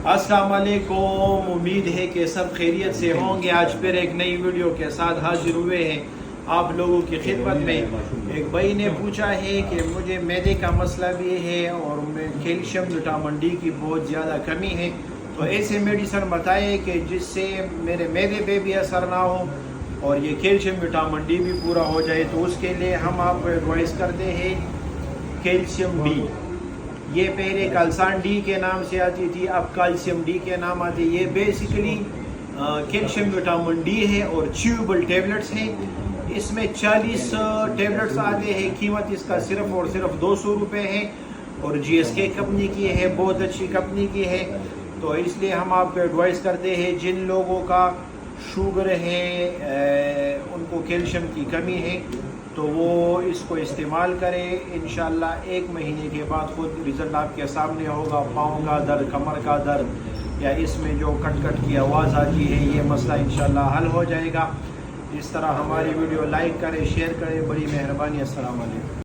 अस्सलाम वालेकुम। उम्मीद है कि सब खैरियत से होंगे। आज फिर एक नई वीडियो के साथ हाजिर हुए हैं आप लोगों की खिदमत में। एक भाई ने पूछा है कि मुझे मैदे का मसला भी है और कैल्शियम विटामिन डी की बहुत ज़्यादा कमी है, तो ऐसे मेडिसन बताए कि जिससे मेरे मैदे पे भी असर ना हो और ये कैल्शियम विटामिन डी भी पूरा हो जाए। तो उसके लिए हम आपको एडवाइस करते हैं कैल्शियम डी। ये पहले कल्सान डी के नाम से आती थी, अब कैल्शियम डी के नाम आती है। ये बेसिकली कैल्शियम विटामिन डी है और च्यूएबल टेबलेट्स हैं। इसमें 40 टेबलेट्स आते हैं। कीमत इसका सिर्फ और सिर्फ 200 रुपये है और GSK कंपनी की है, बहुत अच्छी कंपनी की है। तो इसलिए हम आपको एडवाइस करते हैं जिन लोगों का शुगर है, उनको कैल्शियम की कमी है, तो वो इसको इस्तेमाल करें। इंशाल्लाह 1 महीने के बाद खुद रिज़ल्ट आपके सामने होगा। पाँव का दर्द, कमर का दर्द या इसमें जो कट कट की आवाज़ आती है, ये मसला इंशाल्लाह हल हो जाएगा। इस तरह हमारी वीडियो लाइक करें, शेयर करें, बड़ी मेहरबानी। अस्सलाम वालेकुम।